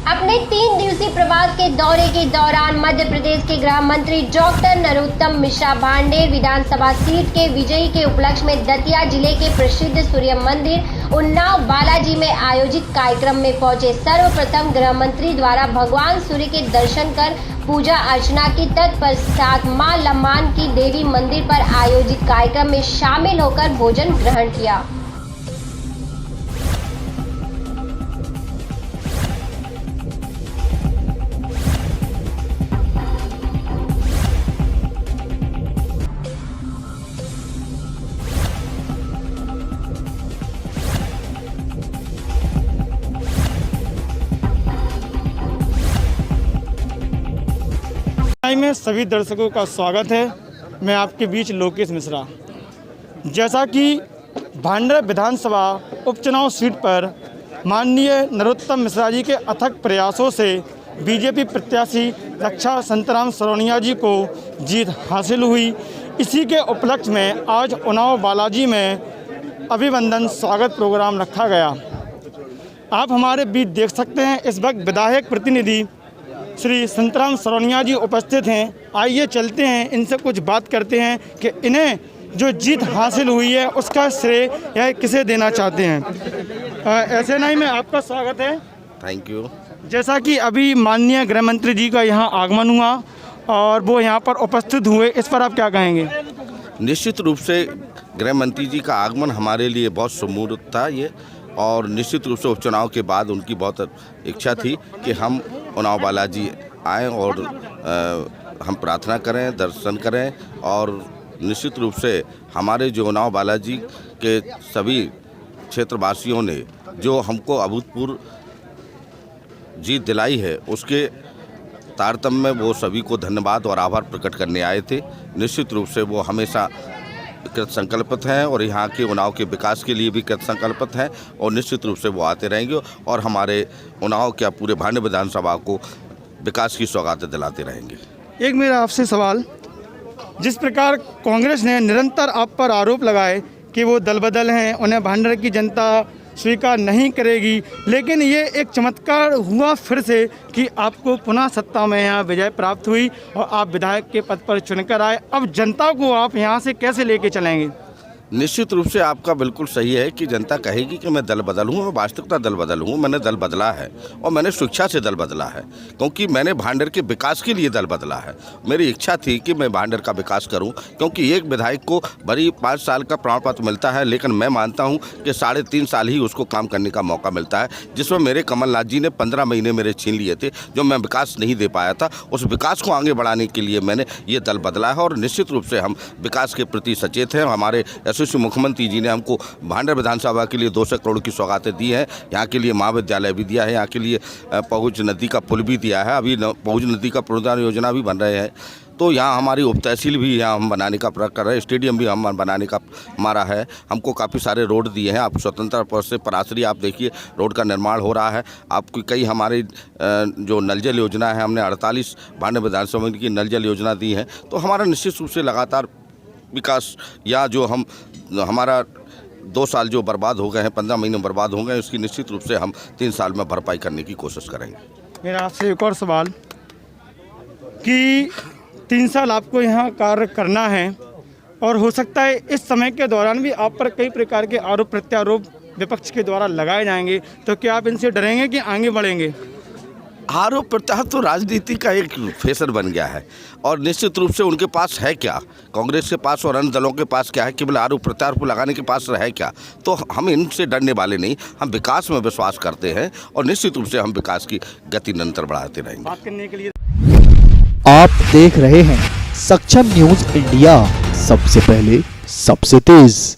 अपने 3 दिवसीय प्रवास के दौरे के दौरान मध्य प्रदेश के गृह मंत्री डॉक्टर नरोत्तम मिश्रा भांडेर विधानसभा सीट के विजयी के उपलक्ष्य में दतिया जिले के प्रसिद्ध सूर्य मंदिर उन्नाव बालाजी में आयोजित कार्यक्रम में पहुंचे। सर्वप्रथम गृह मंत्री द्वारा भगवान सूर्य के दर्शन कर पूजा अर्चना की तत्पश्चात मां लम्मान की देवी मंदिर पर आयोजित कार्यक्रम में शामिल होकर भोजन ग्रहण किया। में सभी दर्शकों का स्वागत है। मैं आपके बीच लोकेश मिश्रा। जैसा कि भांडेर विधानसभा उपचुनाव सीट पर माननीय नरोत्तम मिश्रा जी के अथक प्रयासों से बीजेपी प्रत्याशी रक्षा संतराम सरोनिया जी को जीत हासिल हुई। इसी के उपलक्ष्य में आज उन्नाव बालाजी में अभिनंदन स्वागत प्रोग्राम रखा गया। आप हमारे बीच देख सकते हैं इस वक्त विधायक प्रतिनिधि श्री संतराम सरोनिया जी उपस्थित हैं। आइए चलते हैं, इनसे कुछ बात करते हैं कि इन्हें जो जीत हासिल हुई है उसका श्रेय यह किसे देना चाहते हैं। ऐसे नहीं में आपका स्वागत है। Thank you. जैसा कि अभी माननीय गृह मंत्री जी का यहाँ आगमन हुआ और वो यहाँ पर उपस्थित हुए, इस पर आप क्या कहेंगे? निश्चित रूप से गृह मंत्री जी का आगमन हमारे लिए बहुत सुमुहूर्त था ये, और निश्चित रूप से उपचुनाव के बाद उनकी बहुत इच्छा थी कि हम उन्नाव बालाजी आएँ और हम प्रार्थना करें, दर्शन करें। और निश्चित रूप से हमारे जो उन्नाव बालाजी के सभी क्षेत्रवासियों ने जो हमको अभूतपूर्व जीत दिलाई है, उसके तारतम्य में वो सभी को धन्यवाद और आभार प्रकट करने आए थे। निश्चित रूप से वो हमेशा कृत संकल्पित हैं और यहाँ के उन्नाव के विकास के लिए भी कृत संकल्पित हैं, और निश्चित रूप से वो आते रहेंगे और हमारे उन्नाव क्या पूरे भांडेर विधानसभा को विकास की सौगातें दिलाते रहेंगे। एक मेरा आपसे सवाल, जिस प्रकार कांग्रेस ने निरंतर आप पर आरोप लगाए कि वो दल बदल हैं, उन्हें भांडेर की जनता स्वीकार नहीं करेगी, लेकिन ये एक चमत्कार हुआ फिर से कि आपको पुनः सत्ता में यहाँ विजय प्राप्त हुई और आप विधायक के पद पर चुनकर आए। अब जनता को आप यहाँ से कैसे लेके चलेंगे? निश्चित रूप से आपका बिल्कुल सही है कि जनता कहेगी कि मैं दल बदल हूँ, मैं वास्तविकता दल बदल हूँ। मैंने दल बदला है और मैंने स्वेच्छा से दल बदला है, क्योंकि मैंने भांडेर के विकास के लिए दल बदला है। मेरी इच्छा थी कि मैं भांडेर का विकास करूँ, क्योंकि एक विधायक को भरी 5 साल का प्रमाण पत्र मिलता है, लेकिन मैं मानता हूँ कि 3.5 साल ही उसको काम करने का मौका मिलता है, जिसमें मेरे कमलनाथ जी ने 15 महीने मेरे छीन लिए थे, जो मैं विकास नहीं दे पाया था। उस विकास को आगे बढ़ाने के लिए मैंने ये दल बदला है और निश्चित रूप से हम विकास के प्रति सचेत हैं। हमारे मुख्यमंत्री जी ने हमको भांडेर विधानसभा के लिए 200 करोड़ की सौगातें दी हैं। यहाँ के लिए महाविद्यालय भी दिया है, यहाँ के लिए पहुँच नदी का पुल भी दिया है, अभी पहुँच नदी का पुनरुद्धार योजना भी बन रहे हैं। तो यहाँ हमारी उप तहसील भी यहाँ हम बनाने का प्रयास कर रहे हैं, स्टेडियम भी हम बनाने का हमारा है। हमको काफ़ी सारे रोड दिए हैं। आप स्वतंत्रता पर्व से परासरी आप देखिए रोड का निर्माण हो रहा है। आपको कई हमारे जो नल जल योजना है, हमने 48 भांडेर विधानसभा की नल जल योजना दी है। तो हमारा निश्चित रूप से लगातार विकास, या जो हमारा 2 साल जो बर्बाद हो गए हैं, 15 महीने बर्बाद हो गए, उसकी निश्चित रूप से हम 3 साल में भरपाई करने की कोशिश करेंगे। मेरा आपसे एक और सवाल कि 3 साल आपको यहाँ कार्य करना है और हो सकता है इस समय के दौरान भी आप पर कई प्रकार के आरोप प्रत्यारोप विपक्ष के द्वारा लगाए जाएंगे, तो क्या आप इनसे डरेंगे कि आगे बढ़ेंगे? आरोप प्रत्यारोप तो राजनीति का एक फैशन बन गया है, और निश्चित रूप से उनके पास है क्या, कांग्रेस के पास और अन्य दलों के पास क्या है, केवल आरोप प्रत्यारोप लगाने के पास है क्या? तो हम इनसे डरने वाले नहीं, हम विकास में विश्वास करते हैं और निश्चित रूप से हम विकास की गति निरंतर बढ़ाते रहेंगे। बात करने के लिए आप देख रहे हैं सक्षम न्यूज इंडिया, सबसे पहले सबसे तेज।